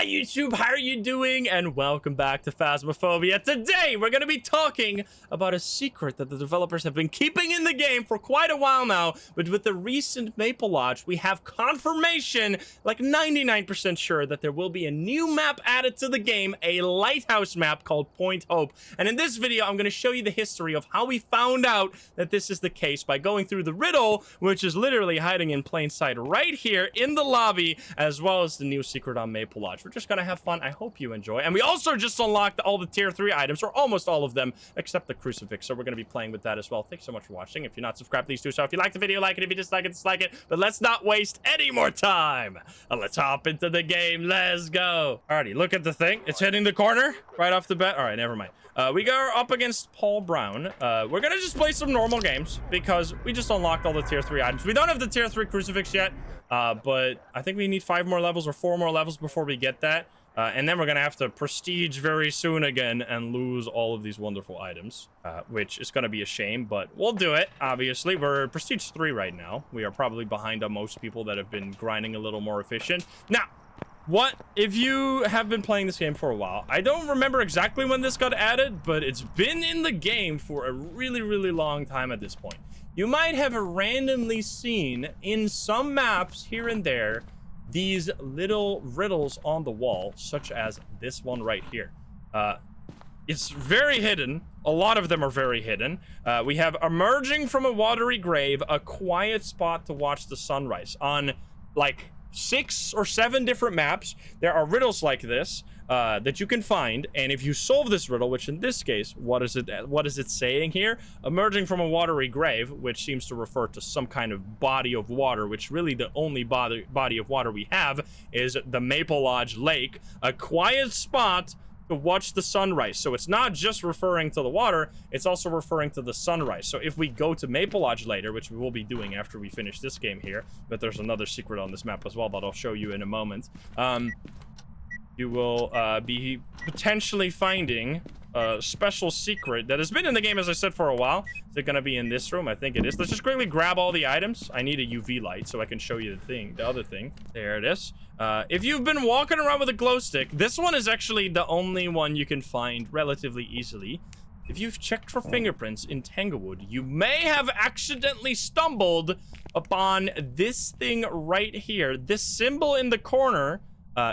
YouTube, how are you doing? And welcome back to Phasmophobia. Today, we're going to be talking about a secret that the developers have been keeping in the game for quite a while now. But with the recent Maple launch, we have confirmation, like 99% sure, that there will be a new map added to the game, a Lighthouse map called Point Hope. And in this video, I'm going to show you the history of how we found out that this is the case by going through the riddle, which is literally hiding in plain sight right here in the lobby, as well as the new secret on Maple Lodge. We're just gonna have fun. I hope you enjoy. And we also just unlocked all the tier 3 items, or almost all of them, except the crucifix. So we're gonna be playing with that as well. Thanks so much for watching. If you're not subscribed, please do so. If you like the video, like it. If you dislike it, dislike it. But let's not waste any more time. Let's hop into the game. Let's go. Alrighty, look at the thing. It's hitting the corner right off the bat. All right, never mind. We go up against Paul Brown. We're gonna just play some normal games because we just unlocked all the tier 3 items. We don't have the tier 3 crucifix yet, but I think we need 5 more levels or 4 more levels before we get that. And then we're gonna have to prestige very soon again and lose all of these wonderful items, which is gonna be a shame, but we'll do it. Obviously, we're prestige 3 right now. We are probably behind on most people that have been grinding a little more efficient. Now, what if you have been playing this game for a while? I don't remember exactly when this got added, but it's been in the game for a really long time at this point. You might have randomly seen in some maps here and there these little riddles on the wall, such as this one right here. It's very hidden. A lot of them are very hidden. We have emerging from a watery grave, a quiet spot to watch the sunrise. On like 6 or 7 different maps, there are riddles like this that you can find, and if you solve this riddle, which in this case, what is it saying here? Emerging from a watery grave, which seems to refer to some kind of body of water, which really the only body of water we have is the Maple Lodge Lake, a quiet spot to watch the sunrise. So it's not just referring to the water, it's also referring to the sunrise. So if we go to Maple Lodge later, which we will be doing after we finish this game here, but there's another secret on this map as well that I'll show you in a moment, you will be potentially finding a special secret that has been in the game, as I said, for a while. Is it gonna be in this room? I think it is. Let's just quickly grab all the items. I need a UV light so I can show you the other thing. There it is. If you've been walking around with a glow stick, this one is actually the only one you can find relatively easily. If you've checked for fingerprints in Tanglewood, you may have accidentally stumbled upon this thing right here. This symbol in the corner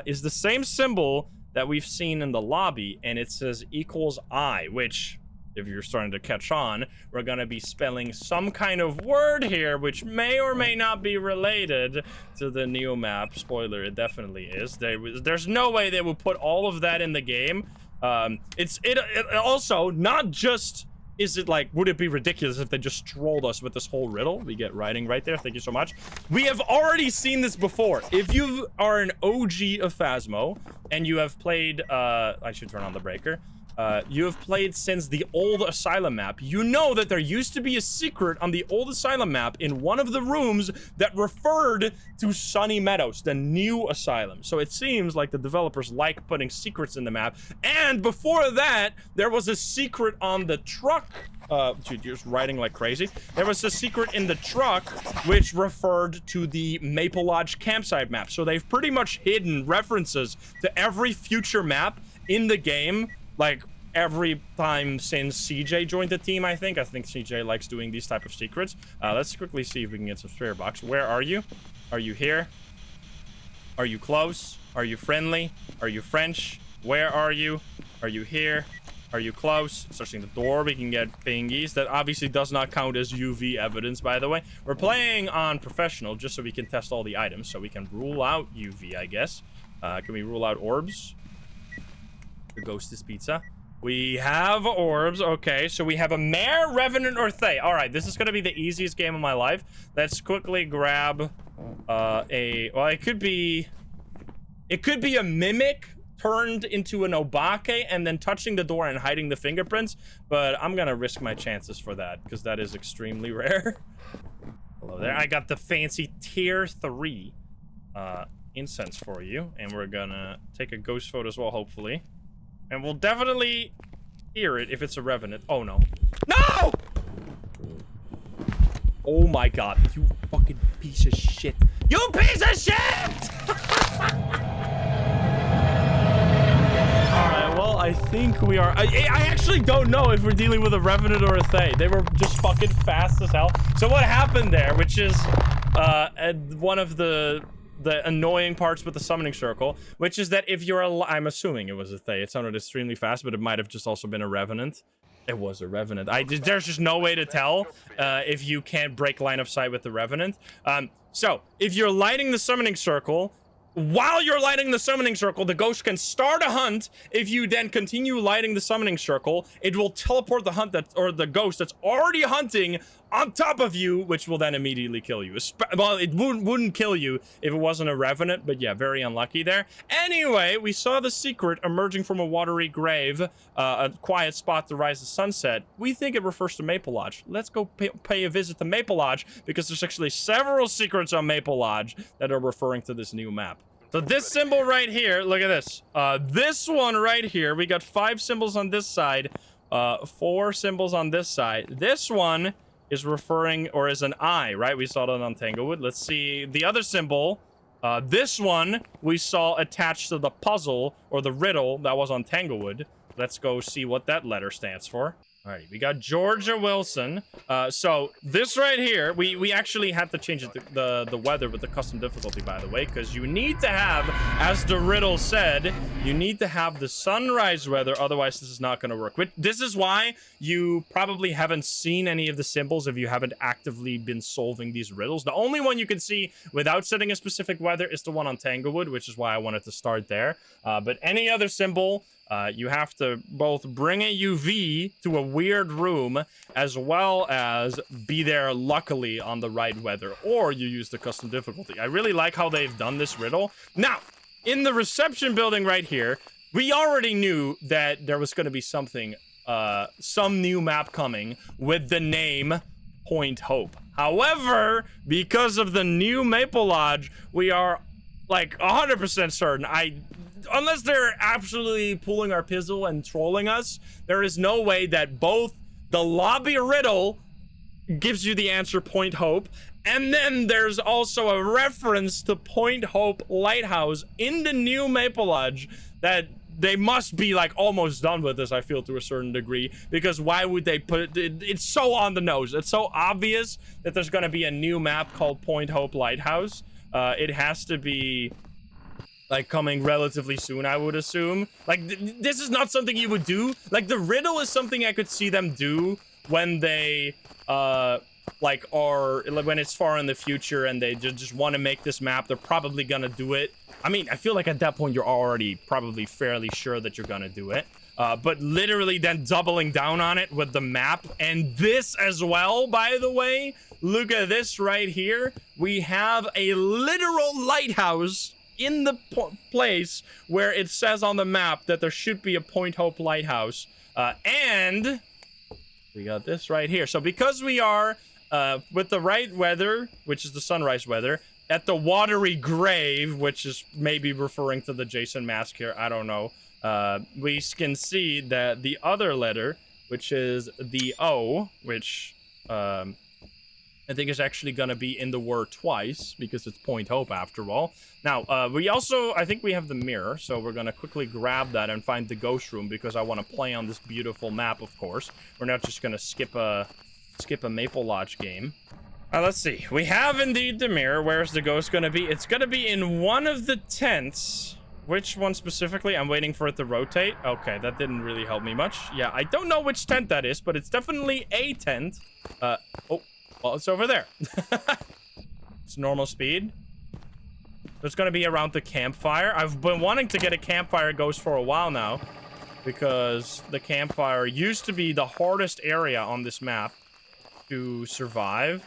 is the same symbol that we've seen in the lobby, and it says equals I, which, if you're starting to catch on, we're gonna be spelling some kind of word here, which may or may not be related to the new map. Spoiler, it definitely is. There's no way they will put all of that in the game. It also, not just is it like, would it be ridiculous if they just trolled us with this whole riddle? We get writing right there. Thank you so much. We have already seen this before. If you are an OG of Phasmo and you have played, I should turn on the breaker. You have played since the old asylum map, you know that there used to be a secret on the old asylum map in one of the rooms that referred to Sunny Meadows, the new asylum. So it seems like the developers like putting secrets in the map. And before that, there was a secret on the truck. Dude, you're just writing like crazy. There was a secret in the truck which referred to the Maple Lodge campsite map. So they've pretty much hidden references to every future map in the game, like every time since CJ joined the team. I think CJ likes doing these type of secrets. Let's quickly see if we can get some spirit box. Where are you? Are you here? Are you close? Are you friendly? Are you French? Where are you? Are you here? Are you close? Searching the door, we can get pingies. That obviously does not count as UV evidence, by the way. We're playing on professional just so we can test all the items, so we can rule out UV, I guess. Can we rule out orbs? The ghost is pizza. We have orbs. Okay, so we have a mare, revenant, or thay. All right, this is gonna be the easiest game of my life. Let's quickly grab well, it could be a mimic turned into an obake and then touching the door and hiding the fingerprints, but I'm gonna risk my chances for that because that is extremely rare. Hello there. I got the fancy tier 3 incense for you, and we're gonna take a ghost photo as well, hopefully. And we'll definitely hear it if it's a revenant. Oh, no. No! Oh, my God. You fucking piece of shit. You piece of shit! think we are. I actually don't know if we're dealing with a Revenant or a Thay. They were just fucking fast as hell. So what happened there, which is one of the annoying parts with the summoning circle, which is that if you're I'm assuming it was a Thay. It sounded extremely fast, but it might have just also been a Revenant. It was a Revenant. There's just no way to tell if you can't break line of sight with the Revenant. So if you're lighting the summoning circle, while you're lighting the summoning circle, the ghost can start a hunt. If you then continue lighting the summoning circle, it will teleport the hunt or the ghost that's already hunting on top of you, which will then immediately kill you. Well, it wouldn't kill you if it wasn't a Revenant, but yeah, very unlucky there. Anyway, we saw the secret emerging from a watery grave, a quiet spot to rise the sunset. We think it refers to Maple Lodge. Let's go pay a visit to Maple Lodge, because there's actually several secrets on Maple Lodge that are referring to this new map. So this symbol right here, look at this. This one right here, we got 5 symbols on this side, 4 symbols on this side. This one is referring, or is an eye, right? We saw that on Tanglewood. Let's see the other symbol. This one we saw attached to the puzzle or the riddle that was on Tanglewood. Let's go see what that letter stands for. Alrighty, we got Georgia Wilson. So this right here, we actually had to change the weather with the custom difficulty, by the way, because you need to have, as the riddle said, you need to have the sunrise weather, otherwise this is not going to work. This is why you probably haven't seen any of the symbols if you haven't actively been solving these riddles. The only one you can see without setting a specific weather is the one on Tanglewood, which is why I wanted to start there. But any other symbol, you have to both bring a UV to a weird room as well as be there luckily on the right weather, or you use the custom difficulty. I really like how they've done this riddle. Now, in the reception building right here, we already knew that there was going to be something, some new map coming with the name Point Hope. However, because of the new Maple Lodge, we are like 100% certain. Unless they're absolutely pulling our pizzle and trolling us, there is no way that both the lobby riddle gives you the answer Point Hope, and then there's also a reference to Point Hope Lighthouse in the new Maple Lodge that they must be like almost done with this, I feel, to a certain degree, because why would they put it? It's so on the nose. It's so obvious that there's going to be a new map called Point Hope Lighthouse. It has to be like coming relatively soon, I would assume. Like this is not something you would do. Like the riddle is something I could see them do when they like are like when it's far in the future and they just want to make this map. They're probably gonna do it. I mean, I feel like at that point you're already probably fairly sure that you're gonna do it. But literally then doubling down on it with the map and this as well, by the way. Look at this right here. We have a literal lighthouse in the place where it says on the map that there should be a Point Hope Lighthouse. And we got this right here. So because we are with the right weather, which is the sunrise weather, at the watery grave, which is maybe referring to the Jason mask here, I don't know, we can see that the other letter, which is the O, which I think is actually going to be in the word twice, because it's Point Hope after all. Now, we also, I think we have the mirror, so we're going to quickly grab that and find the ghost room, because I want to play on this beautiful map, of course. We're not just going to skip a Maple Lodge game. Let's see. We have indeed the mirror. Where's the ghost going to be? It's going to be in one of the tents. Which one specifically? I'm waiting for it to rotate. Okay, that didn't really help me much. Yeah, I don't know which tent that is, but it's definitely a tent. Oh, well, it's over there. It's normal speed. It's going to be around the campfire. I've been wanting to get a campfire ghost for a while now, because the campfire used to be the hardest area on this map to survive.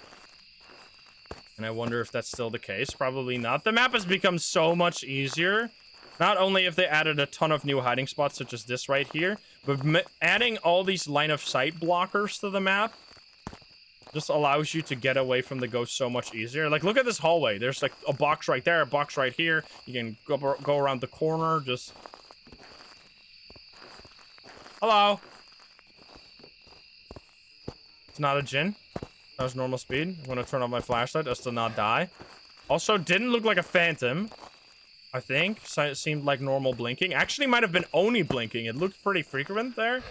And I wonder if that's still the case. Probably not. The map has become so much easier. Not only if they added a ton of new hiding spots, such as this right here, but adding all these line of sight blockers to the map just allows you to get away from the ghost so much easier. Like, look at this hallway. There's like a box right there, a box right here. You can go around the corner. Just hello. It's not a Jinn. That was normal speed. I'm gonna turn on my flashlight just to not die. Also, didn't look like a phantom. I think. So it seemed like normal blinking. Actually, might have been Oni blinking. It looked pretty frequent there.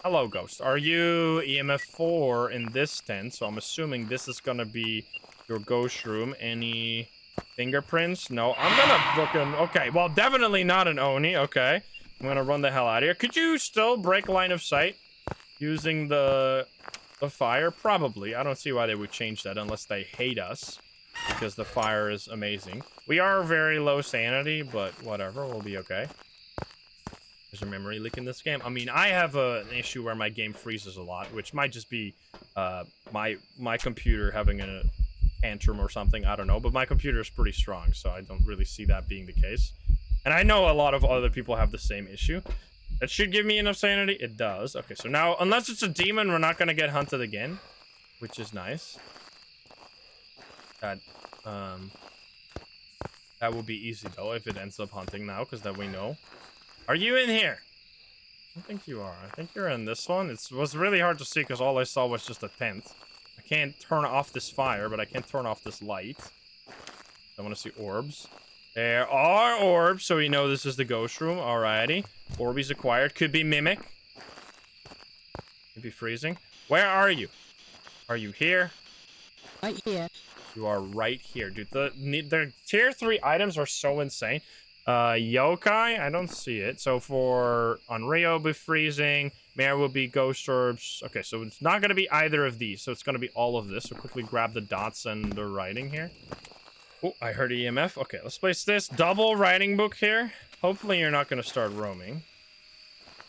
Hello, Ghost. Are you EMF 4 in this tent? So I'm assuming this is gonna be your ghost room. Any fingerprints? No. I'm gonna book him. Okay, well, definitely not an Oni. Okay. I'm gonna run the hell out of here. Could you still break line of sight using the fire? Probably. I don't see why they would change that unless they hate us, because the fire is amazing. We are very low sanity, but whatever. We'll be okay. There's a memory leak in this game. I mean, I have an issue where my game freezes a lot, which might just be my computer having a tantrum or something. I don't know, but my computer is pretty strong, so I don't really see that being the case. And I know a lot of other people have the same issue. That should give me enough sanity. It does. Okay, so now, unless it's a demon, we're not going to get hunted again, which is nice. That will be easy, though, if it ends up hunting now, because then we know. Are you in here? I don't think you are. I think you're in this one. It was really hard to see because all I saw was just a tent. I can't turn off this fire, but I can turn off this light. I want to see orbs. There are orbs, so we know this is the ghost room. Alrighty. Orbies acquired. Could be mimic. Could be freezing. Where are you? Are you here? Right here. You are right here, dude. The tier 3 items are so insane. Yokai, I don't see it. So for Unreal will be freezing, Mare will be ghost orbs. Okay, so it's not gonna be either of these, so it's gonna be all of this. So quickly grab the dots and the writing here. Oh, I heard EMF. Okay, let's place this double writing book here. Hopefully you're not gonna start roaming.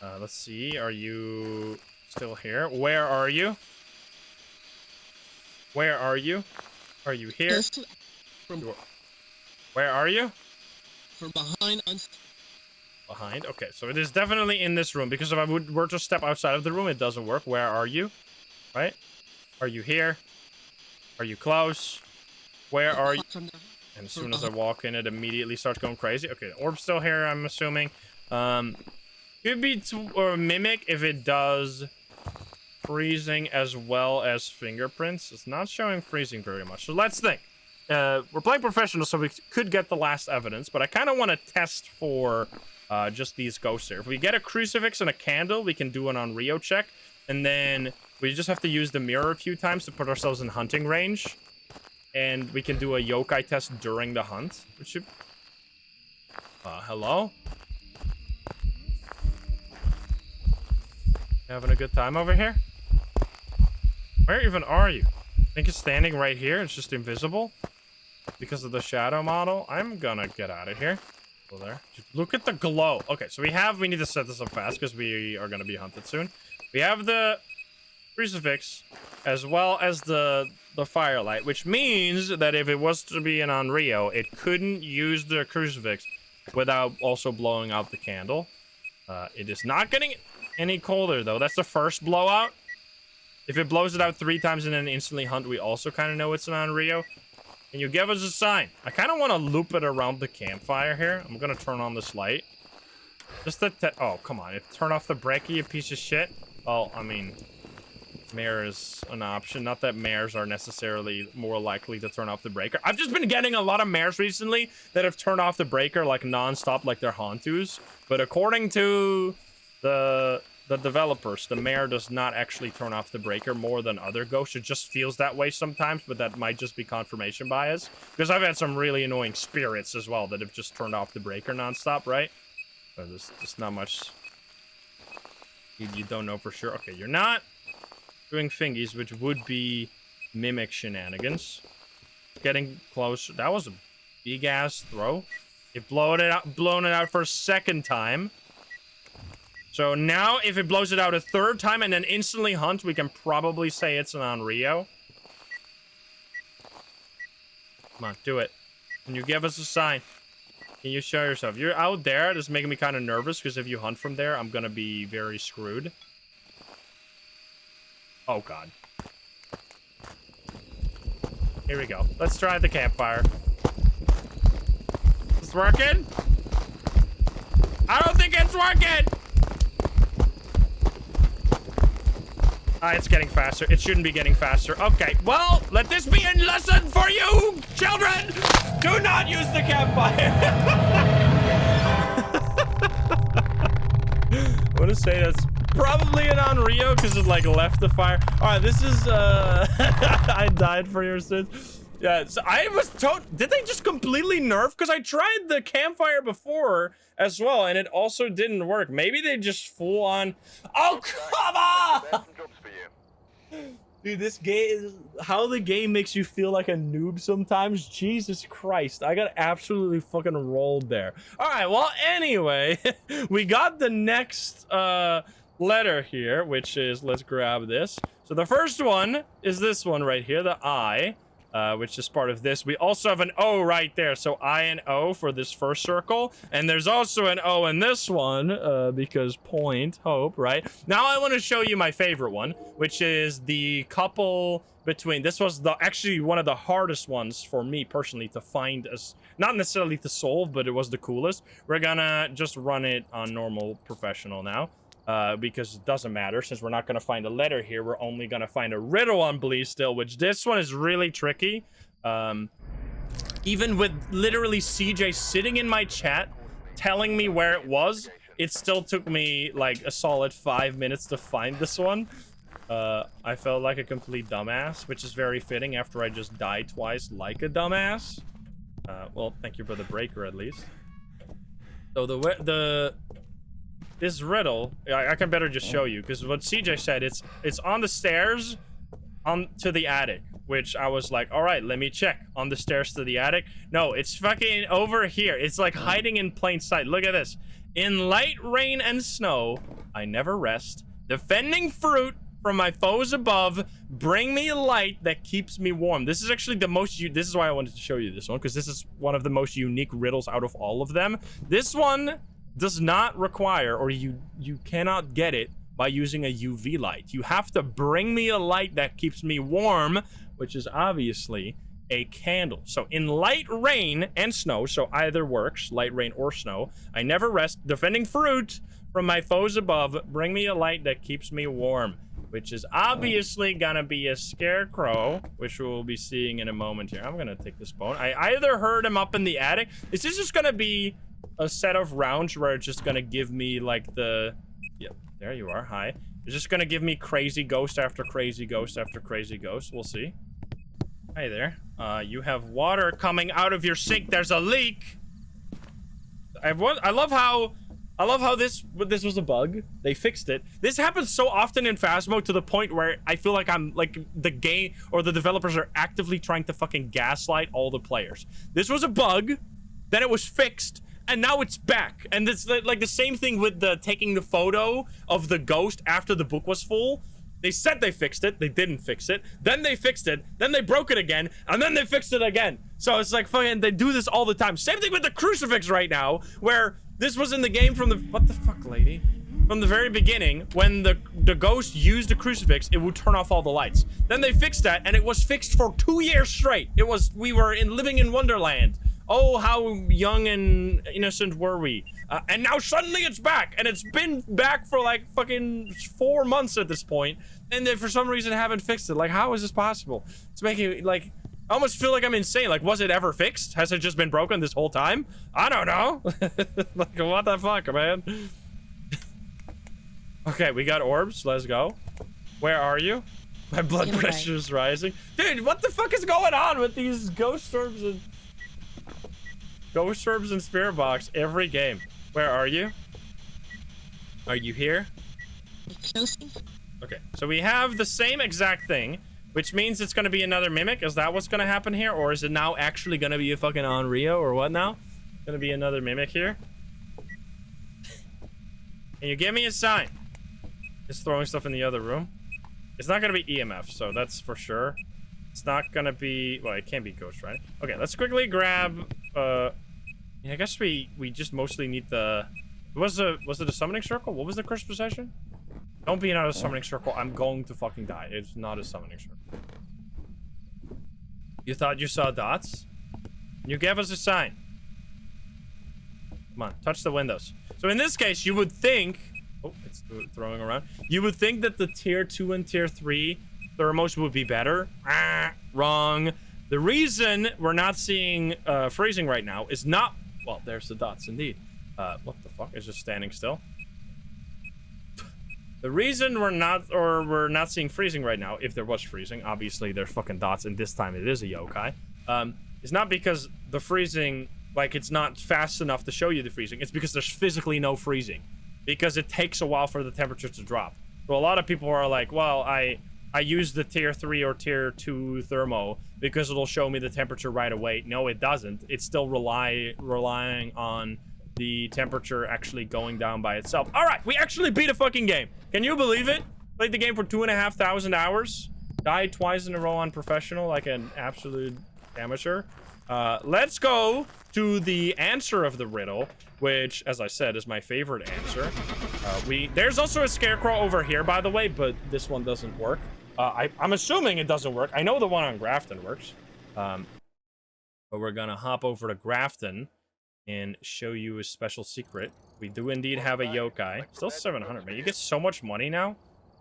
Let's see, are you still here? Where are you? Where are you? Are you here? Where are you? From behind us. Behind? Okay, so it is definitely in this room, because if I were to step outside of the room, it doesn't work. Where are you? Right? Are you here? Are you close? Where are you? And as soon as I walk in, it immediately starts going crazy. Okay, the orb's still here, I'm assuming. Could be or mimic if it does freezing as well as fingerprints. It's not showing freezing very much. So let's think. We're playing professional, so we could get the last evidence, but I kind of want to test for just these ghosts here. If we get a crucifix and a candle, we can do an Unreal check, and then we just have to use the mirror a few times to put ourselves in hunting range, and we can do a yokai test during the hunt, which should... hello? Having a good time over here? Where even are you? I think it's standing right here. It's just invisible because of the shadow model. I'm gonna get out of here. Go there. Look at the glow. Okay, so we need to set this up fast because we are gonna be hunted soon. We have the crucifix as well as the firelight, which means that if it was to be an Unreal, it couldn't use the crucifix without also blowing out the candle. It is not getting any colder though. That's the first blowout. If it blows it out 3 times and then instantly hunt, we also kind of know it's an Unreal. Can you give us a sign? I kind of want to loop it around the campfire here. I'm going to turn on this light. Just the... Oh, come on. Turn off the breaker, you piece of shit. Well, I mean, Mare is an option. Not that mares are necessarily more likely to turn off the breaker. I've just been getting a lot of mares recently that have turned off the breaker like non-stop, like they're Hantus. But according to the developers, the mare does not actually turn off the breaker more than other ghosts. It just feels that way sometimes, but that might just be confirmation bias. Because I've had some really annoying spirits as well that have just turned off the breaker nonstop, right? So there's just not much you don't know for sure. Okay, you're not doing fingies, which would be mimic shenanigans. Getting close. That was a big ass throw. It blown it out for a second time. So now, if it blows it out a 3rd time and then instantly hunt, we can probably say it's an Unreal. Come on, do it. Can you give us a sign? Can you show yourself? You're out there. This is making me kind of nervous, because if you hunt from there, I'm going to be very screwed. Oh, God. Here we go. Let's try the campfire. It's working? I don't think it's working! It's getting faster. It shouldn't be getting faster. Okay, well, let this be a lesson for you, children. Do not use the campfire. I want to say that's probably an Onryo because it like left the fire. All right, this is I died for your sins. Yeah, so I was told, did they just completely nerf? Because I tried the campfire before as well, and it also didn't work. Maybe they just full on. Oh, come on! Dude, this game is how the game makes you feel like a noob sometimes. Jesus Christ, I got absolutely fucking rolled there. All right, well, anyway, we got the next letter here, which is, let's grab this. So the first one is this one right here, the I. Which is part of this. We also have an O right there, so I and O for this first circle, and there's also an O in this one because point hope, right? Now I want to show you my favorite one, which is the couple between. This was actually one of the hardest ones for me personally to find, as not necessarily to solve, but it was the coolest. We're gonna just run it on normal professional now. Because it doesn't matter, since we're not going to find a letter here, we're only going to find a riddle on Bleed still, which this one is really tricky. Even with literally CJ sitting in my chat telling me where it was, it still took me like a solid 5 minutes to find this one. I felt like a complete dumbass, which is very fitting after I just died twice like a dumbass. Well, thank you for the breaker at least. So this riddle, I can better just show you, because what CJ said, it's on the stairs to the attic, which I was like, all right, let me check. On the stairs to the attic? No, it's fucking over here. It's like hiding in plain sight. Look at this. In light rain and snow, I never rest. Defending fruit from my foes above, bring me light that keeps me warm. This is actually the most, this is why I wanted to show you this one, because this is one of the most unique riddles out of all of them. This one does not require, or you cannot get it by using a UV light. You have to bring me a light that keeps me warm, which is obviously a candle. So in light rain and snow, so either works, light rain or snow, I never rest, defending fruit from my foes above, bring me a light that keeps me warm, which is obviously gonna be a scarecrow, which we'll be seeing in a moment here. I'm gonna take this bone. I either heard him up in the attic. Is this just gonna be a set of rounds where it's just gonna give me like the, yep, there you are, hi. It's just gonna give me crazy ghost after crazy ghost after crazy ghost. We'll see. Hi there. You have water coming out of your sink. There's a leak. I love how this was a bug. They fixed it. This happens so often in Phasmo to the point where I feel like I'm like the game or the developers are actively trying to fucking gaslight all the players. This was a bug, then it was fixed, and now it's back. And it's like the same thing with the taking the photo of the ghost after the book was full. They said they fixed it, they didn't fix it, then they fixed it, then they broke it again, and then they fixed it again. So it's like fucking, they do this all the time. Same thing with the crucifix right now, where this was in the game from the, what the fuck, lady? From the very beginning, when the ghost used the crucifix, it would turn off all the lights. Then they fixed that, and it was fixed for 2 years straight. It was, we were living in Wonderland. Oh, how young and innocent were we? And now suddenly it's back, and it's been back for like fucking 4 months at this point, and they for some reason haven't fixed it. Like, how is this possible? It's making like, I almost feel like I'm insane. Like, was it ever fixed? Has it just been broken this whole time? I don't know. Like, what the fuck, man? Okay, we got orbs. Let's go. Where are you? My blood pressure is rising. Dude, what the fuck is going on with these ghost orbs and spirit box every game? Where are you? Are you here? Okay, so we have the same exact thing, which means it's gonna be another mimic. Is that what's gonna happen here, or is it now actually gonna be a fucking Onryo, or what now? It's gonna be another mimic here. Can you give me a sign? It's throwing stuff in the other room. It's not gonna be EMF, so that's for sure. It's not gonna be, well, it can't be ghost, right? Okay, let's quickly grab, yeah, I guess we just mostly need the, was it a summoning circle? What was the curse possession? Don't be another summoning circle. I'm going to fucking die. It's not a summoning circle. You thought you saw dots? You gave us a sign. Come on, touch the windows. So in this case, you would think Oh, it's throwing around. You would think that the tier 2 and tier 3 thermos would be better. Wrong. The reason we're not seeing freezing right now is not... Well, there's the dots indeed. What the fuck? It's just standing still. The reason we're not seeing freezing right now, if there was freezing, obviously there's fucking dots, and this time it is a yokai, is not because the freezing, like, it's not fast enough to show you the freezing. It's because there's physically no freezing, because it takes a while for the temperature to drop. So a lot of people are like, well, I use the tier 3 or tier 2 thermo because it'll show me the temperature right away. No, it doesn't. It's still relying on the temperature actually going down by itself. All right, we actually beat a fucking game. Can you believe it? Played the game for 2,500 hours. Died twice in a row on professional like an absolute amateur. Let's go to the answer of the riddle, which, as I said, is my favorite answer. There's also a scarecrow over here, by the way, but this one doesn't work. I'm assuming it doesn't work. I know the one on Grafton works. But we're gonna hop over to Grafton and show you a special secret. We do indeed have a yokai. Still 700, man. You get so much money now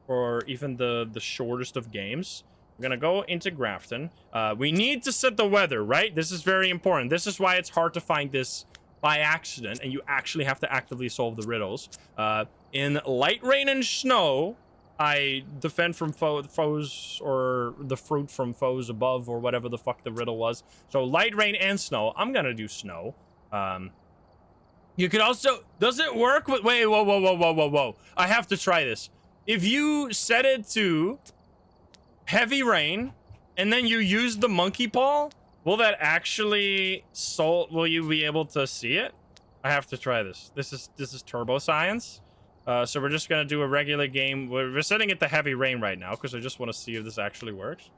for even the shortest of games. We're gonna go into Grafton. We need to set the weather, right? This is very important. This is why it's hard to find this by accident, and you actually have to actively solve the riddles. In light rain and snow, I defend from foes, or the fruit from foes above, or whatever the fuck the riddle was. So light rain and snow. I'm gonna do snow. You could also... Does it work with... Wait, whoa. I have to try this. If you set it to heavy rain, and then you use the monkey paw, will that actually... Will you be able to see it? I have to try this. This is turbo science. So we're just gonna do a regular game. We're setting it to heavy rain right now, because I just want to see if this actually works.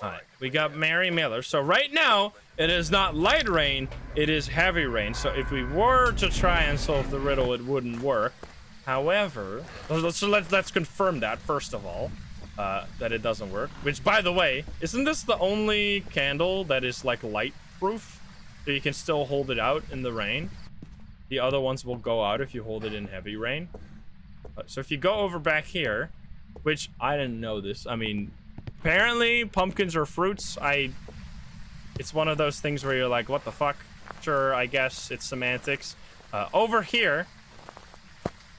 Alright, we got Mary Miller. So right now, it is not light rain, it is heavy rain. So if we were to try and solve the riddle, it wouldn't work. However, let's confirm that, first of all, that it doesn't work. Which, by the way, isn't this the only candle that is, like, light-proof? So you can still hold it out in the rain? The other ones will go out if you hold it in heavy rain. So if you go over back here, which I didn't know this, I mean... Apparently, pumpkins are fruits. It's one of those things where you're like, what the fuck? Sure, I guess it's semantics. Over here,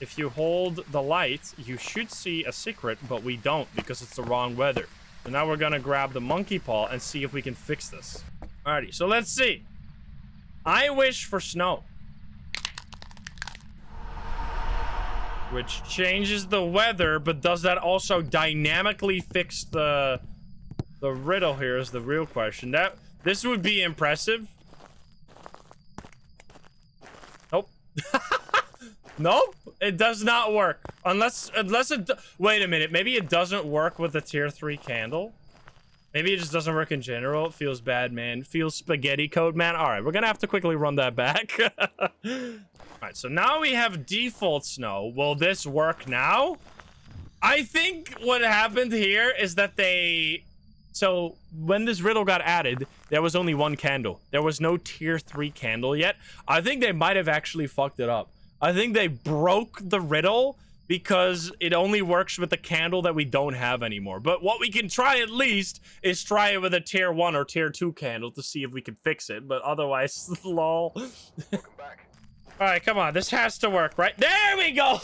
if you hold the light, you should see a secret, but we don't because it's the wrong weather. So now we're gonna grab the monkey paw and see if we can fix this. Alrighty, so let's see. I wish for snow. Which changes the weather, but does that also dynamically fix the riddle here is the real question. This would be impressive. Nope. Nope, it does not work. Unless it... Wait a minute, maybe it doesn't work with the tier 3 candle? Maybe it just doesn't work in general. It feels bad, man. Feels spaghetti code, man. All right, we're gonna have to quickly run that back. Alright, so now we have default snow. Will this work now? I think what happened here is that so when this riddle got added, there was only one candle. There was no tier 3 candle yet. I think they might have actually fucked it up. I think they broke the riddle because it only works with the candle that we don't have anymore. But what we can try at least is try it with a tier 1 or tier 2 candle to see if we can fix it. But otherwise, lol. Welcome back. All right, come on. This has to work, right? There we go.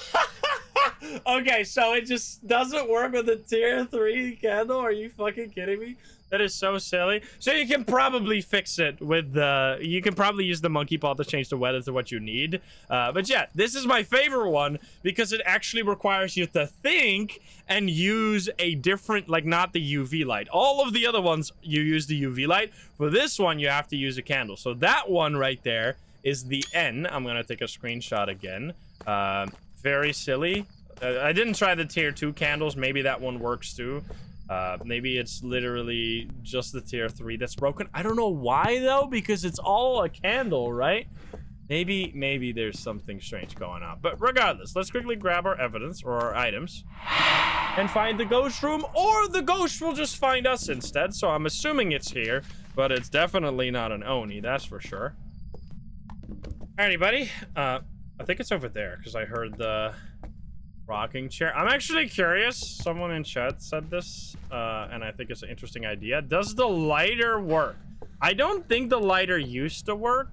Okay, so it just doesn't work with a tier 3 candle. Are you fucking kidding me? That is so silly. So you can probably fix it with you can probably use the monkey paw to change the weather to what you need. But yeah, this is my favorite one because it actually requires you to think and use a different, like, not the UV light. All of the other ones, you use the UV light. For this one, you have to use a candle. So that one right there is the N. I'm gonna take a screenshot again. Very silly. I didn't try the tier 2 candles. Maybe that one works too. Maybe it's literally just the tier 3 that's broken. I don't know why though, because it's all a candle, right? Maybe there's something strange going on. But regardless, let's quickly grab our evidence or our items and find the ghost room, or the ghost will just find us instead. So I'm assuming it's here, but it's definitely not an Oni, that's for sure. Alrighty, buddy. I think it's over there because I heard the rocking chair. I'm actually curious. Someone in chat said this, and I think it's an interesting idea. Does the lighter work? I don't think the lighter used to work,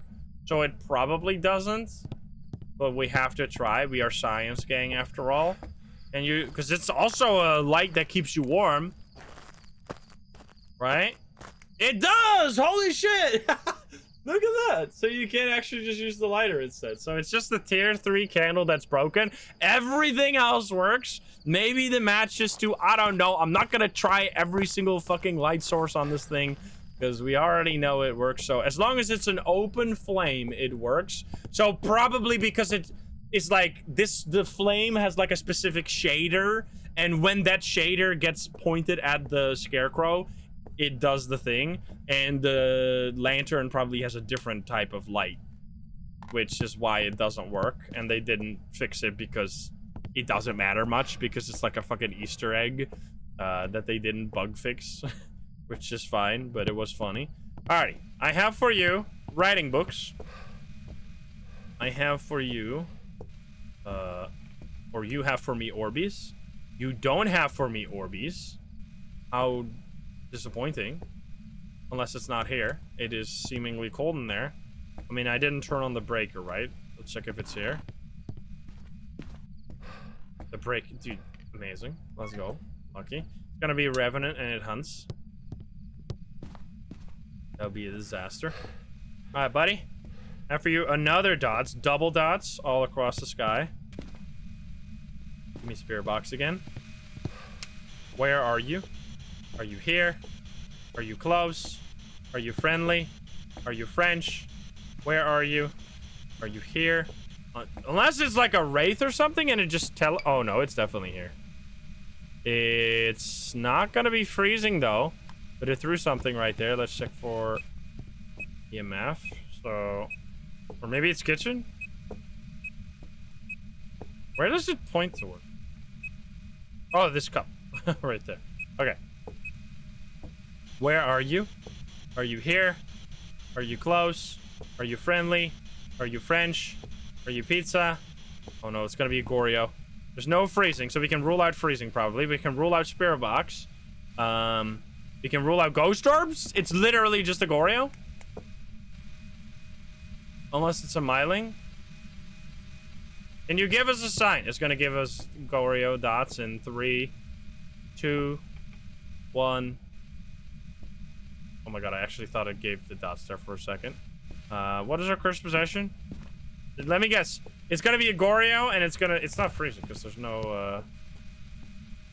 so it probably doesn't. But we have to try. We are science gang after all. And because it's also a light that keeps you warm. Right? It does! Holy shit! Look at that. So you can actually just use the lighter instead. So it's just the tier 3 candle that's broken. Everything else works. Maybe the matches too. I don't know. I'm not gonna try every single fucking light source on this thing, because we already know it works. So as long as it's an open flame, it works. So probably because it's like this, the flame has like a specific shader, and when that shader gets pointed at the scarecrow, it does the thing. And the lantern probably has a different type of light, which is why it doesn't work. And they didn't fix it because it doesn't matter much, because it's like a fucking Easter egg that they didn't bug fix. Which is fine, but it was funny. Alrighty, I have for you writing books. I have for you, or you have for me Orbeez. You don't have for me Orbeez. How disappointing. Unless it's not here. It is seemingly cold in there. I mean, I didn't turn on the breaker, right? Let's check if it's here. The break, dude, amazing. Let's go. Lucky. It's gonna be Revenant and it hunts. That'll be a disaster. All right, buddy. After you, another dots, double dots all across the sky. Give me spirit box again. Where are you? Are you here? Are you close? Are you friendly? Are you French? Where are you? Are you here? Unless it's like a wraith or something and it just oh no, it's definitely here. It's not gonna be freezing though. But it threw something right there. Let's check for EMF. So, or maybe it's kitchen? Where does it point toward? Oh, this cup. Right there. Okay. Where are you? Are you here? Are you close? Are you friendly? Are you French? Are you pizza? Oh no, it's gonna be a Goryo. There's no freezing, so we can rule out freezing probably. We can rule out spirit box. We can rule out ghost orbs. It's literally just a Goryo. Unless it's a Myling. Can you give us a sign? It's gonna give us Goryo dots in 3, 2, 1. Oh my god, I actually thought it gave the dots there for a second. What is our cursed possession? Let me guess. It's gonna be a Goryo, and it's not freezing because there's no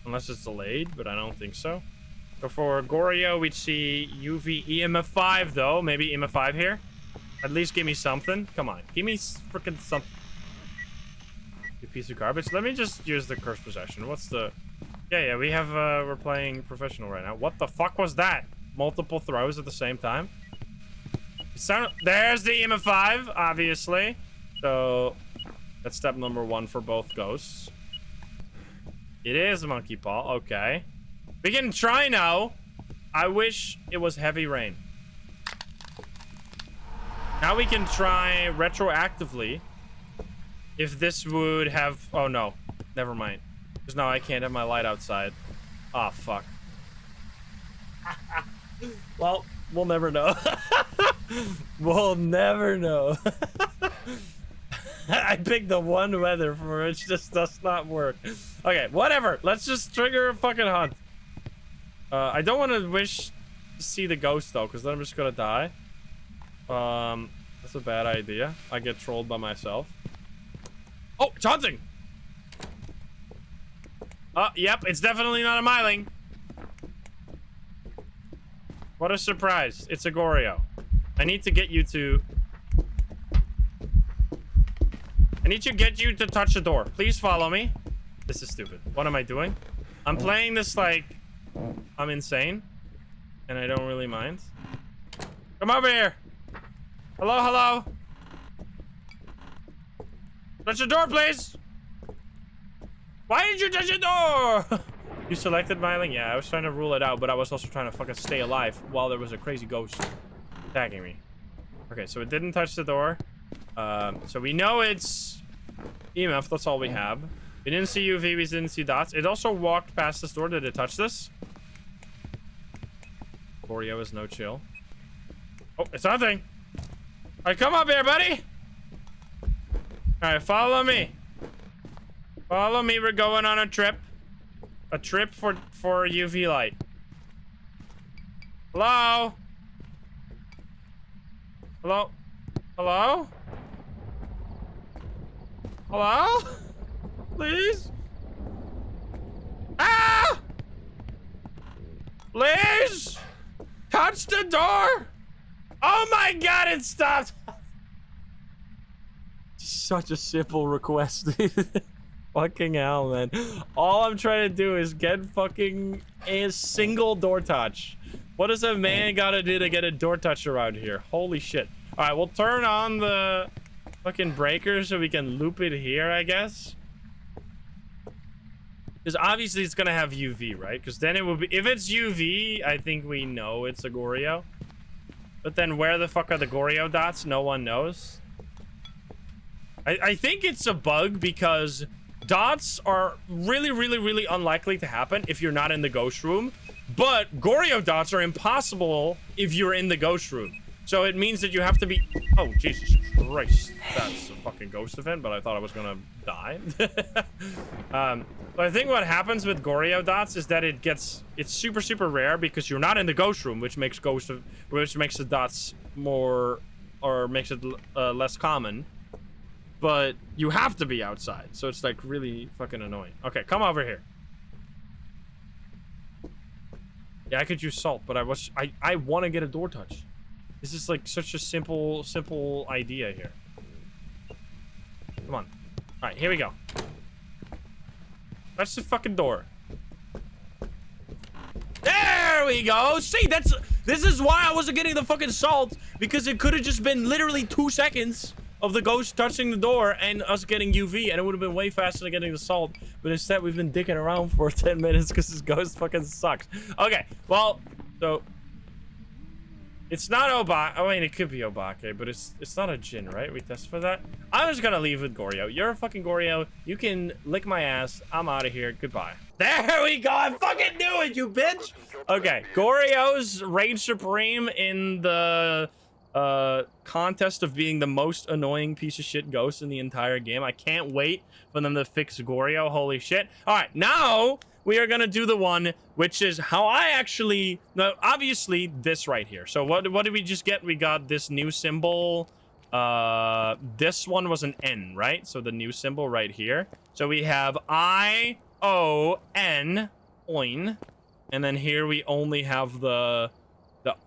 unless it's delayed, but I don't think so. So for Goryo, we'd see UV EMF 5 though. Maybe EMF 5 here. At least give me something. Come on, give me freaking something. You piece of garbage. Let me just use the cursed possession. What's the? Yeah. We have. We're playing professional right now. What the fuck was that? Multiple throws at the same time. There's the EMF 5, obviously. So that's step number 1 for both ghosts. It is a monkey paw. Okay. We can try now. I wish it was heavy rain. Now we can try retroactively. If this would have... Oh, no. Never mind. Because now I can't have my light outside. Ah, oh, fuck. Well, we'll never know. We'll never know. I picked the one weather for which this does not work. Okay, whatever. Let's just trigger a fucking hunt. I don't want to wish to see the ghost though, because then I'm just gonna die. That's a bad idea. I get trolled by myself. Oh, it's hunting! Yep, it's definitely not a Myling. What a surprise. It's a Goryo. I need to get you to... I need to get you to touch the door. Please follow me. This is stupid. What am I doing? I'm playing this like... I'm insane. And I don't really mind. Come over here. Hello, hello. Touch the door, please. Why did you touch the door? You selected Myling? Yeah, I was trying to rule it out, but I was also trying to fucking stay alive while there was a crazy ghost attacking me. Okay, so it didn't touch the door. So we know it's EMF, that's all we have. We didn't see UV, we didn't see dots. It also walked past this door. Did it touch this? Oreo is no chill. Oh, it's nothing. All right, come up here, buddy. All right, follow me. Follow me. We're going on a trip. A trip for UV light. Hello? Hello? Hello? Hello? Please? Ah! Please! Touch the door! Oh my god, it stopped! Such a simple request. Fucking hell, man. All I'm trying to do is get fucking a single door touch. What does a man gotta do to get a door touch around here? Holy shit. Alright, we'll turn on the fucking breaker so we can loop it here, I guess. Because obviously it's gonna have UV, right? Because then it will be... If it's UV, I think we know it's a Goryo. But then where the fuck are the Goryo dots? No one knows. I think it's a bug because dots are really, really, really unlikely to happen if you're not in the ghost room. But Goryo dots are impossible if you're in the ghost room. So it means that you have to be... Oh, Jesus Christ. That's a fucking ghost event, but I thought I was gonna die. But I think what happens with Goryo dots is that it's super, super rare because you're not in the ghost room, which makes the dots more... Or makes it less common. But you have to be outside. So it's like really fucking annoying. Okay, come over here. Yeah, I could use salt, but I want to get a door touch. This is like such a simple idea here. Come on. All right, here we go. That's the fucking door. There we go. See, this is why I wasn't getting the fucking salt, because it could have just been literally 2 seconds of the ghost touching the door and us getting UV, and it would have been way faster than getting the salt. But instead, we've been dicking around for 10 minutes because this ghost fucking sucks. Okay, well, so it's not Obake. I mean, it could be Obake, but it's not a Jinn, right? We test for that. I'm just gonna leave with Goryo. You're a fucking Goryo. You can lick my ass. I'm out of here. Goodbye. There we go. I fucking knew it, you bitch. Okay, Goryo's reign supreme in the contest of being the most annoying piece of shit ghost in the entire game. I can't wait for them to fix Goryo. Holy shit. All right, now we are gonna do the one which is how I actually... No, obviously this right here. So what did we just get? We got this new symbol. This one was an N, right? So the new symbol right here. So we have I-O-N, oin, and then here we only have the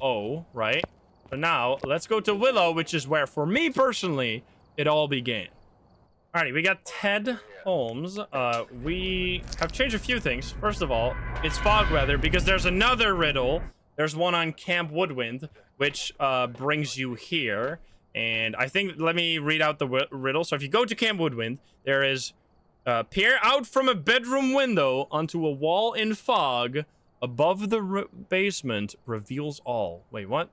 O, right? So now, let's go to Willow, which is where, for me personally, it all began. Alrighty, we got Ted Holmes. We have changed a few things. First of all, it's fog weather because there's another riddle. There's one on Camp Woodwind, which brings you here. And I think, let me read out the riddle. So if you go to Camp Woodwind, there is, peer out from a bedroom window onto a wall in fog above the basement reveals all. Wait, what?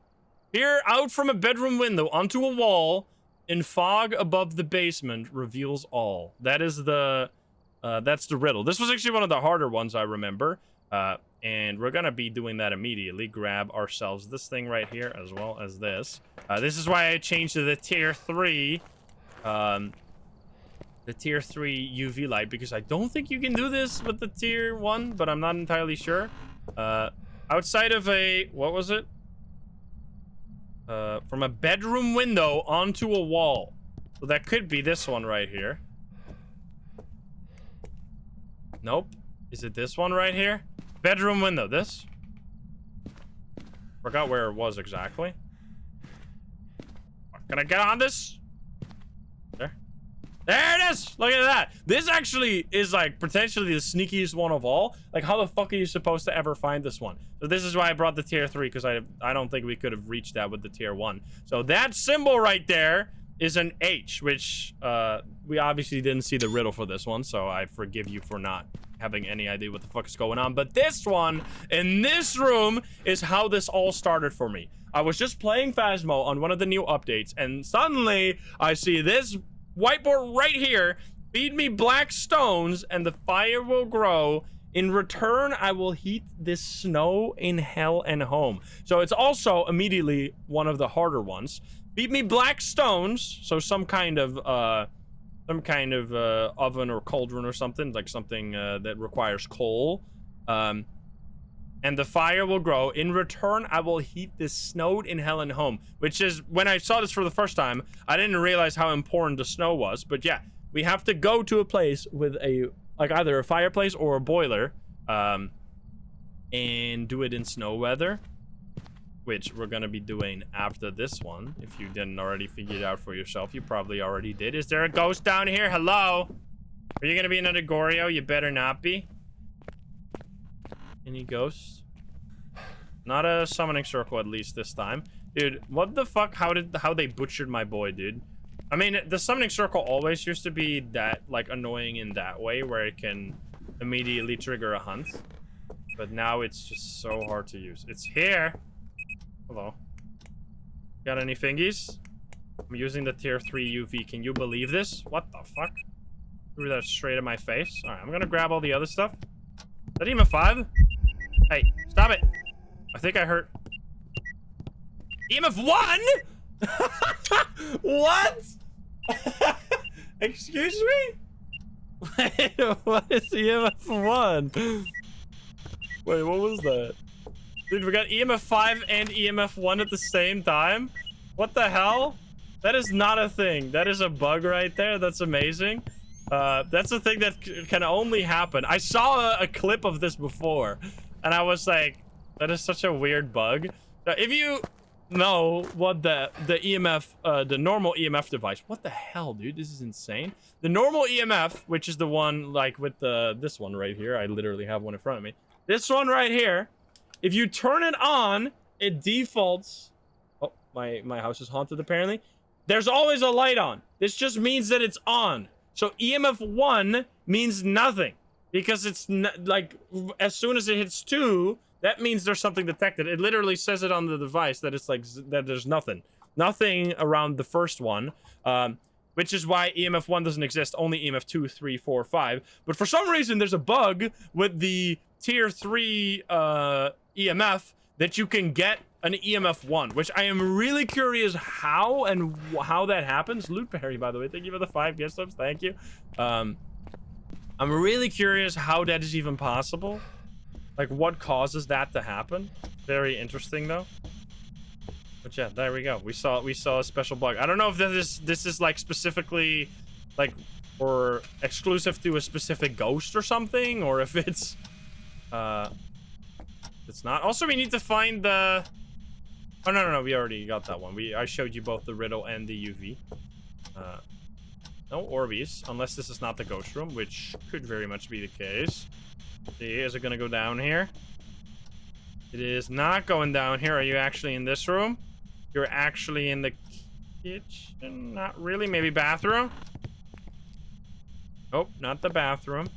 Peer out from a bedroom window onto a wall in fog above the basement reveals all. That is the, that's the riddle. This was actually one of the harder ones I remember. And we're gonna be doing that immediately. Grab ourselves this thing right here as well as this. This is why I changed to the tier 3. The tier 3 UV light, because I don't think you can do this with the tier 1, but I'm not entirely sure. Outside of a, what was it? From a bedroom window onto a wall. So that could be this one right here. Nope. Is it this one right here? Bedroom window, this? Forgot where it was exactly. Can I get on this? There. There it is! Look at that! This actually is like potentially the sneakiest one of all. Like, how the fuck are you supposed to ever find this one? So this is why I brought the tier 3, because I don't think we could have reached that with the tier 1. So that symbol right there is an H, which we obviously didn't see the riddle for this one, so I forgive you for not having any idea what the fuck is going on. But this one in this room is how this all started for me. I was just playing Phasmo on one of the new updates, and suddenly I see this whiteboard right here, Feed me black stones and the fire will grow. In return, I will heat this snow in hell and home. So it's also immediately one of the harder ones. Feed me black stones, so some kind of oven or cauldron or something, like something that requires coal. And the fire will grow. In return, I will heat this snow in hell and home. Which is, when I saw this for the first time, I didn't realize how important the snow was. But yeah, we have to go to a place with a, like, either a fireplace or a boiler, and do it in snow weather, which we're gonna be doing after this one. If you didn't already figure it out for yourself, you probably already did. Is there a ghost down here? Hello? Are you gonna be another Goryo? You better not be. Any ghosts? Not a summoning circle, at least this time. Dude, what the fuck? How they butchered my boy, dude? I mean, the summoning circle always used to be that, like, annoying in that way, where it can immediately trigger a hunt. But now it's just so hard to use. It's here. Hello. Got any fingies? I'm using the tier 3 UV. Can you believe this? What the fuck? Threw that straight in my face. Alright, I'm gonna grab all the other stuff. Is that EMF 5? Hey, stop it. I think I heard... EMF 1?! What? Excuse me? Wait, what is EMF 1? Wait, what was that? Dude, we got EMF 5 and EMF 1 at the same time? What the hell? That is not a thing. That is a bug right there. That's amazing. That's a thing that can only happen. I saw a clip of this before, and I was like, that is such a weird bug. If you know what the EMF, the normal EMF device, what the hell, dude? This is insane. The normal EMF, which is the one, like, with this one right here. I literally have one in front of me. This one right here. If you turn it on, it defaults. Oh, my house is haunted, apparently. There's always a light on. This just means that it's on. So EMF 1 means nothing, because it's like, as soon as it hits 2, that means there's something detected. It literally says it on the device that it's like that there's nothing around the first one, which is why EMF 1 doesn't exist. Only EMF 2, 3, 4, 5. But for some reason, there's a bug with the tier 3 EMF that you can get an EMF 1, which I am really curious how that happens. Loot Berry, by the way, thank you for the 5 gift subs. Thank you. I'm really curious how that is even possible. Like, what causes that to happen? Very interesting, though. But yeah, there we go. We saw a special bug. I don't know if this is like specifically, like, or exclusive to a specific ghost or something, or if it's not. Also, we need to find the... Oh, no, we already got that one. I showed you both the riddle and the UV. No Orbeez, unless this is not the ghost room, which could very much be the case. See, is it gonna go down here? It is not going down here. Are you actually in this room? You're actually in the kitchen? Not really. Maybe bathroom? Oh, not the bathroom.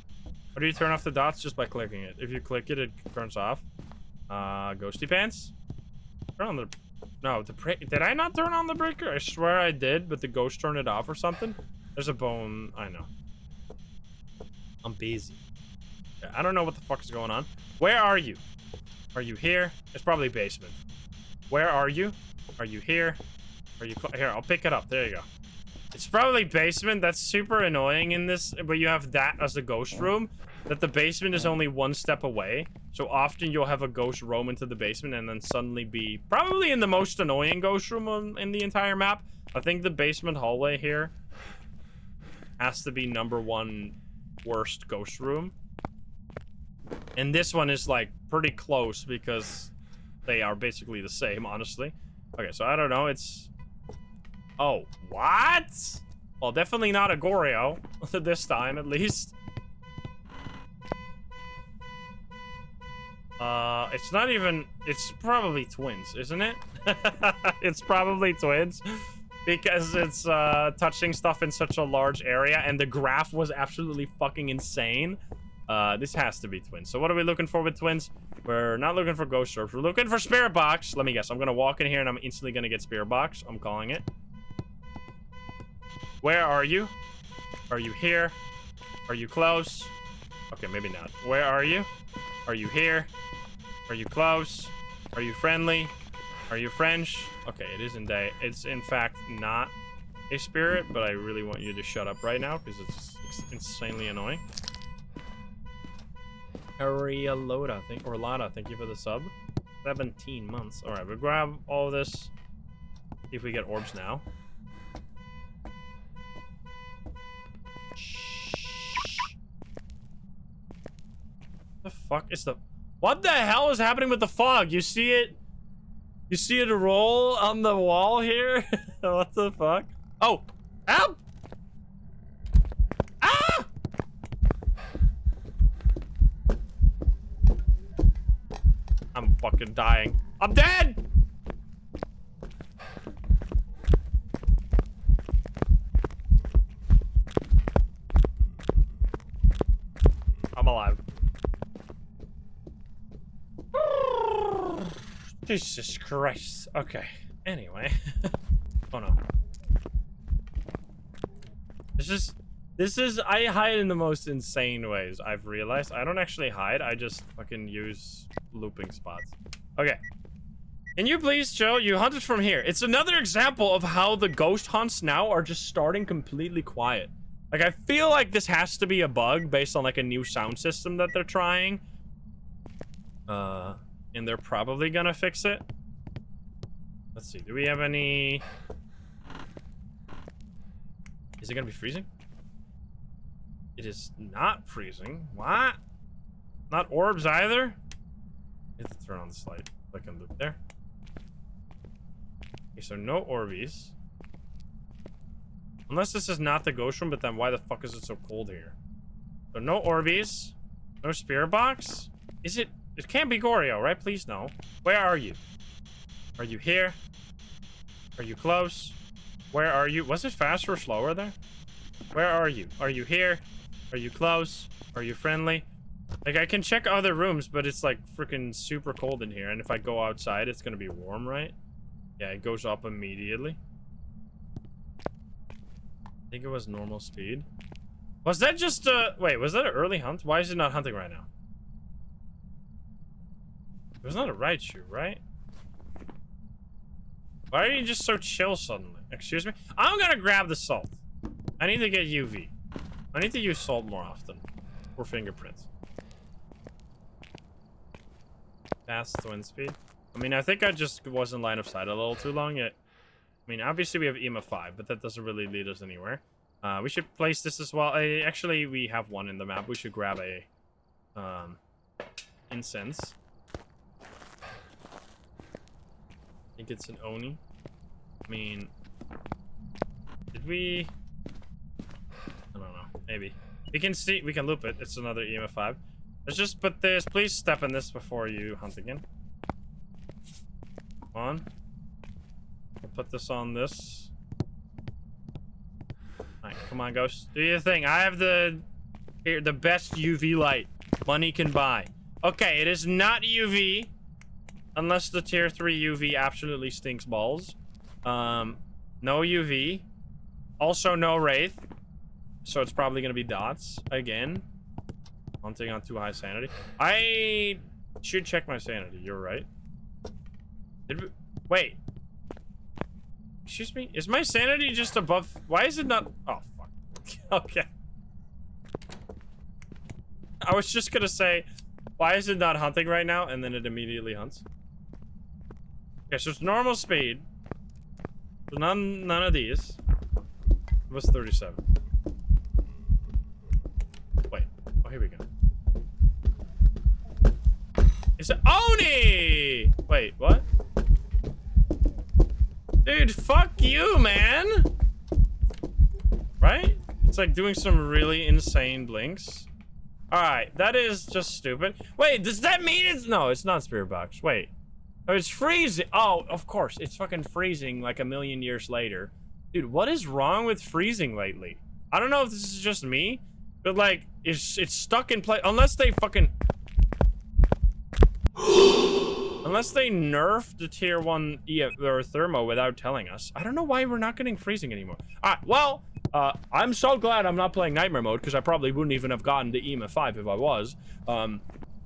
How do you turn off the dots? Just by clicking it. If you click it, it turns off. Ghosty pants? Turn on the... No, did I not turn on the breaker? I swear I did, but the ghost turned it off or something. There's a bone. I know. I'm busy. I don't know what the fuck is going on. Where are you? Are you here? It's probably basement. Where are you? Are you here? Are you... Here, I'll pick it up. There you go. It's probably basement. That's super annoying in this, but you have that as a ghost room. That the basement is only one step away. So often you'll have a ghost roam into the basement and then suddenly be probably in the most annoying ghost room in the entire map. I think the basement hallway here has to be #1 worst ghost room. And this one is like pretty close because they are basically the same, honestly. Okay, so I don't know. It's... Oh, what? Well, definitely not a Goryo this time, at least. It's not even... It's probably twins, isn't it? It's probably twins. Because it's touching stuff in such a large area, and the graph was absolutely fucking insane. This has to be twins. So what are we looking for with twins? We're not looking for ghost orbs. We're looking for spirit box. Let me guess. I'm gonna walk in here and I'm instantly gonna get spirit box. I'm calling it. Where are you? Are you here? Are you close? Okay, maybe not. Where are you? Are you here? Are you close? Are you friendly? Are you French? Okay, it isn't a... It's, in fact, not a spirit, but I really want you to shut up right now because it's insanely annoying. Arialoda, or Lada, thank you for the sub. 17 months. All right, we'll grab all this. See if we get orbs now. The fuck is the... What the hell is happening with the fog? You see it? You see it roll on the wall here? What the fuck? Oh! Help! Ah! I'm fucking dying. I'm dead! I'm alive. Jesus Christ. Okay. Anyway. Oh no. This is I hide in the most insane ways, I've realized. I don't actually hide, I just fucking use looping spots. Okay. Can you please show you hunted from here? It's another example of how the ghost hunts now are just starting completely quiet. Like, I feel like this has to be a bug based on like a new sound system that they're trying. And they're probably gonna fix it. Let's see, do we have any... Is it gonna be freezing? It is not freezing. What? Not orbs either? I have to turn on the light. Click and loop there. Okay, so no Orbeez. Unless this is not the ghost room, but then why the fuck is it so cold here? So no Orbeez. No spirit box. Is it... It can't be Goryo, right? Please no. Where are you? Are you here? Are you close? Where are you? Was it faster or slower there? Where are you? Are you here? Are you close? Are you friendly? Like, I can check other rooms, but it's like freaking super cold in here. And if I go outside, it's gonna be warm, right? Yeah, it goes up immediately. I think it was normal speed. Was that just wait, was that an early hunt? Why is it not hunting right now? It was not a right shoe, right? Why are you just so chill suddenly? Excuse me? I'm gonna grab the salt. I need to get UV. I need to use salt more often. For fingerprints. Fast twin speed. I mean, I think I just was in line of sight a little too long yet. I mean, obviously we have EMA 5, but that doesn't really lead us anywhere. We should place this as well. Actually, we have one in the map. We should grab a incense. I think it's an Oni. I mean, did we... I don't know. Maybe. We can see... We can loop it. It's another EMF 5. Let's just put this... Please step in this before you hunt again. Come on. We'll put this on this. Alright, come on, Ghost. Do your thing. I have the... Here, the best UV light money can buy. Okay, it is not UV. Unless the tier 3 UV absolutely stinks balls. No UV. Also no Wraith. So it's probably going to be dots again. Hunting on too high sanity. I should check my sanity. You're right. Wait. Excuse me? Is my sanity just above... Why is it not... Oh, fuck. Okay. I was just going to say, why is it not hunting right now? And then it immediately hunts. Okay, so it's normal speed. So none of these. It was 37. Wait. Oh, here we go. It's an Oni! Wait, what? Dude, fuck you, man! Right? It's like doing some really insane blinks. Alright, that is just stupid. Wait, does that mean it's... No, it's not Spirit Box. Wait. Oh, it's freezing. Oh, of course. It's fucking freezing like a million years later. Dude, what is wrong with freezing lately? I don't know if this is just me, but like, it's stuck in place. Unless they fucking... Unless they nerfed the tier 1 or thermo without telling us. I don't know why we're not getting freezing anymore. Alright, well, I'm so glad I'm not playing Nightmare Mode, because I probably wouldn't even have gotten to EMA 5 if I was.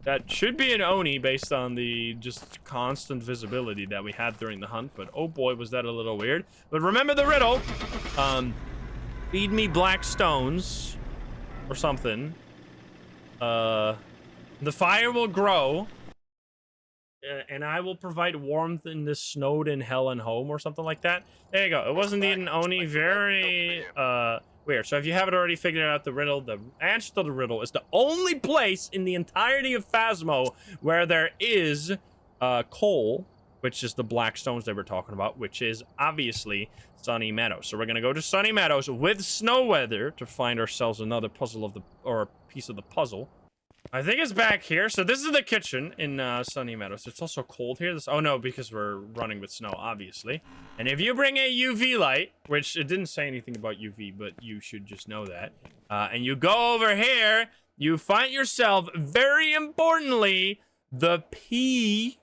That should be an Oni based on the just constant visibility that we had during the hunt, but oh boy, was that a little weird. But remember the riddle. Feed me black stones or something. The fire will grow. And I will provide warmth in this snowed-in hell and home, or something like that. There you go. It wasn't even Oni. Very weird. So if you haven't already figured out the riddle, the answer to the riddle is the only place in the entirety of Phasmo where there is coal, which is the black stones they were talking about, which is obviously Sunny Meadows. So we're gonna go to Sunny Meadows with snow weather to find ourselves another puzzle of the, or piece of the puzzle. I think it's back here. So this is the kitchen in Sunny Meadows. It's also cold here. Oh no, because we're running with snow, obviously. And if you bring a UV light, which it didn't say anything about UV, but you should just know that. And you go over here, you find yourself, very importantly, the P,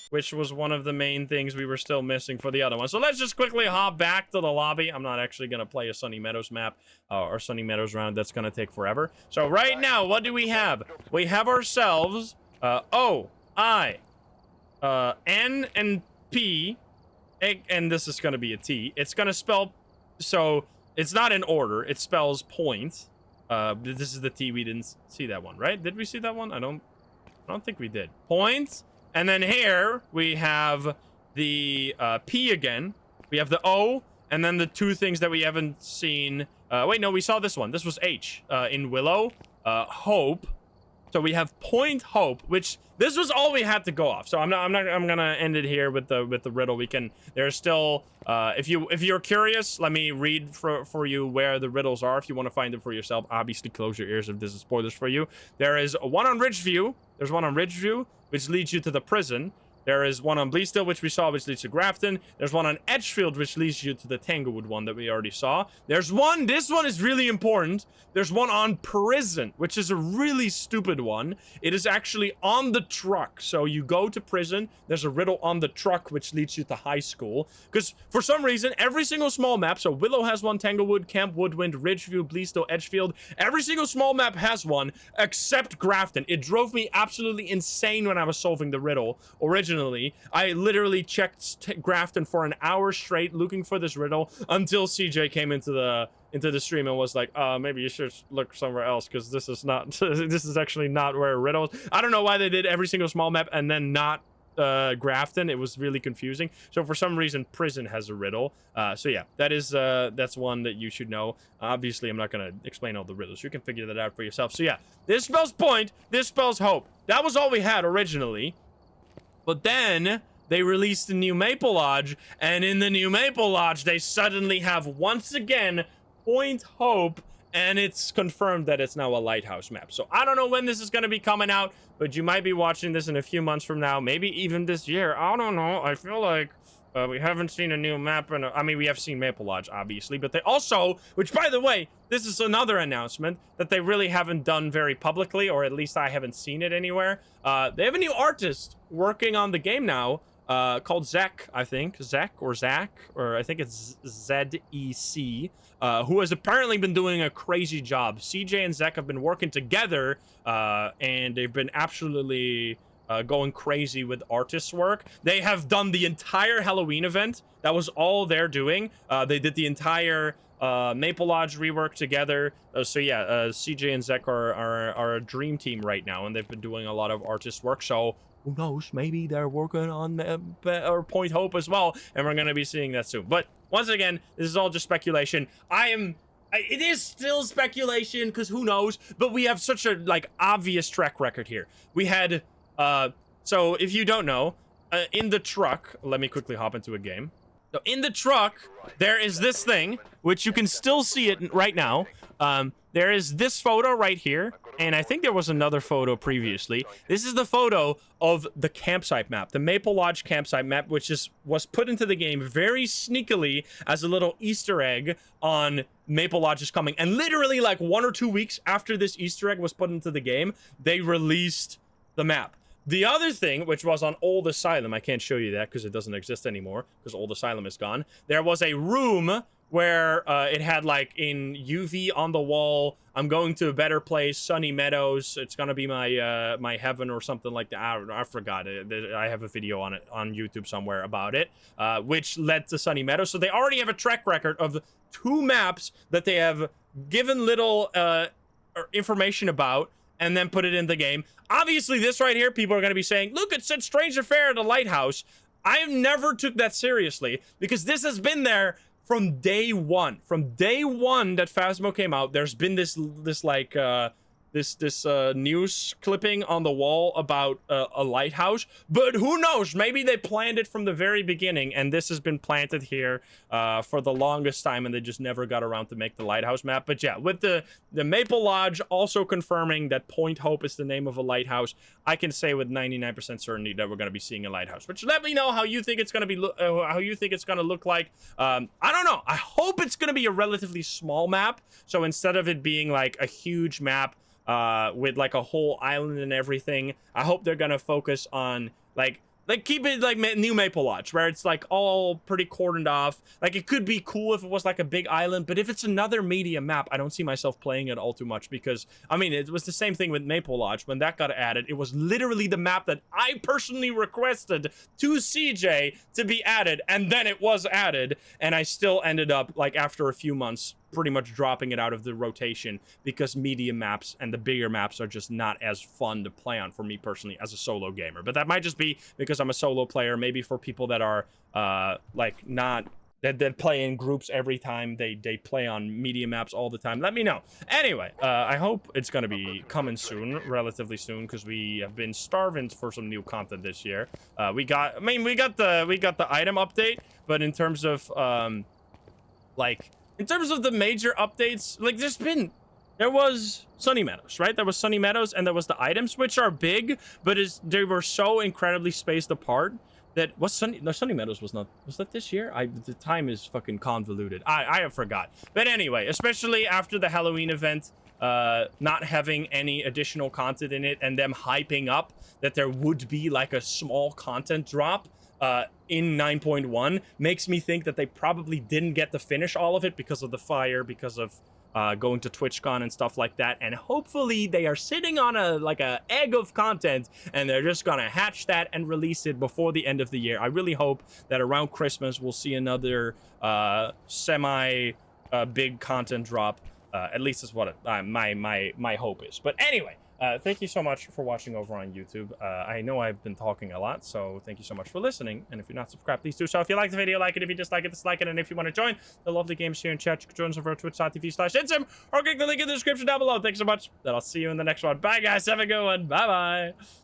which was one of the main things we were still missing for the other one. So let's just quickly hop back to the lobby. I'm not actually going to play a Sunny Meadows map or Sunny Meadows round. That's going to take forever. So right now, what do we have? We have ourselves O, I, N, and P, and this is going to be a T. It's going to spell, so it's not in order. It spells point. This is the T. We didn't see that one, right? Did we see that one? I don't think we did. Point. And then here, we have the P again. We have the O, and then the two things that we haven't seen. Wait, no, we saw this one. This was H in Willow. Hope. So we have point hope, which this was all we had to go off. So I'm gonna end it here with the riddle. We can, there's still, if you're curious, let me read for you where the riddles are. If you want to find them for yourself, obviously close your ears if this is spoilers for you. There is one on Ridgeview. There's one on Ridgeview, which leads you to the prison. There is one on Bleasdale, which we saw, which leads to Grafton. There's one on Edgefield, which leads you to the Tanglewood one that we already saw. There's one, this one is really important. There's one on prison, which is a really stupid one. It is actually on the truck. So you go to prison, there's a riddle on the truck, which leads you to high school. Because for some reason, every single small map, so Willow has one, Tanglewood, Camp Woodwind, Ridgeview, Bleasdale, Edgefield, every single small map has one, except Grafton. It drove me absolutely insane when I was solving the riddle originally. I literally checked Grafton for an hour straight looking for this riddle until CJ came into the stream and was like, maybe you should look somewhere else, because this is not this is actually not where a riddle is. I don't know why they did every single small map and then not Grafton. It was really confusing. So for some reason prison has a riddle. So yeah, that is that's one that you should know. Obviously I'm not gonna explain all the riddles. You can figure that out for yourself. So yeah, this spells point, this spells hope. That was all we had originally. But then they released the new Maple Lodge, and in the new Maple Lodge, they suddenly have once again Point Hope, and it's confirmed that it's now a Lighthouse map. So I don't know when this is going to be coming out, but you might be watching this in a few months from now, maybe even this year. I don't know. I feel like we haven't seen a new map, and I mean, we have seen Maple Lodge, obviously, but they also, which by the way, this is another announcement that they really haven't done very publicly, or at least I haven't seen it anywhere. They have a new artist working on the game now, called Zach, I think. Zach, or I think it's Z-E-C, who has apparently been doing a crazy job. CJ and Zach have been working together, and they've been absolutely going crazy with artist work. They have done the entire Halloween event. That was all they're doing. They did the entire Maple Lodge rework together. So yeah, CJ and Zach are a dream team right now, and they've been doing a lot of artist work. So who knows? Maybe they're working on or Point Hope as well, and we're gonna be seeing that soon. But once again, this is all just speculation. It is still speculation, because who knows? But we have such a obvious track record here. We had so if you don't know, in the truck, let me quickly hop into a game. So in the truck, there is this thing, which you can still see it right now. There is this photo right here, and I think there was another photo previously. This is the photo of the campsite map, the Maple Lodge campsite map, which was put into the game very sneakily as a little Easter egg on Maple Lodge is coming. And literally 1 or 2 weeks after this Easter egg was put into the game, they released the map. The other thing, which was on Old Asylum, I can't show you that because it doesn't exist anymore, because Old Asylum is gone. There was a room where it had like in UV on the wall, I'm going to a better place, Sunny Meadows. It's gonna be my my heaven or something like that. I forgot it. I have a video on it on YouTube somewhere about it, which led to Sunny Meadows. So they already have a track record of 2 maps that they have given little information about and then put it in the game. Obviously, this right here, people are gonna be saying, look, it said Strange Affair at the Lighthouse. I never took that seriously because this has been there from day one. From day one that Phasmo came out, there's been this news clipping on the wall about a lighthouse. But who knows? Maybe they planned it from the very beginning, and this has been planted here for the longest time, and they just never got around to make the lighthouse map. But yeah, with the Maple Lodge also confirming that Point Hope is the name of a lighthouse, I can say with 99% certainty that we're going to be seeing a lighthouse. Which let me know how you think it's going to be, how you think it's going to look like. I don't know. I hope it's going to be a relatively small map. So instead of it being like a huge map with like a whole island and everything, I hope they're gonna focus on like keep it like New Maple Lodge, where it's like all pretty cordoned off. Like it could be cool if it was like a big island, but if it's another media map, I don't see myself playing it all too much because I mean it was the same thing with Maple Lodge when that got added. It was literally the map that I personally requested to CJ to be added, and then it was added, and I still ended up like after a few months pretty much dropping it out of the rotation because media maps and the bigger maps are just not as fun to play on for me personally as a solo gamer. But that might just be because I'm a solo player. Maybe for people that are like not that play in groups every time they play on media maps all the time, let me know. Anyway, I hope it's gonna be coming soon, relatively soon, because we have been starving for some new content this year. We got the item update, but in terms of in terms of the major updates, like there was Sunny Meadows, right? There was Sunny Meadows and there was the items, which are big, but they were so incredibly spaced apart that Sunny Meadows was that this year? The time is fucking convoluted. I have forgot. But anyway, especially after the Halloween event, not having any additional content in it and them hyping up that there would be like a small content drop in 9.1 makes me think that they probably didn't get to finish all of it because of the fire, because of going to TwitchCon and stuff like that, and hopefully they are sitting on a egg of content and they're just gonna hatch that and release it before the end of the year. I really hope that around Christmas we'll see another semi big content drop. At least is what my hope is. But anyway, thank you so much for watching over on YouTube. I know I've been talking a lot, so thank you so much for listening. And if you're not subscribed, please do so. If you like the video, like it. If you dislike it, dislike it. And if you want to join the lovely games here in chat, you can join us over at twitch.tv/insim or click the link in the description down below. Thanks so much. Then I'll see you in the next one. Bye, guys. Have a good one. Bye-bye.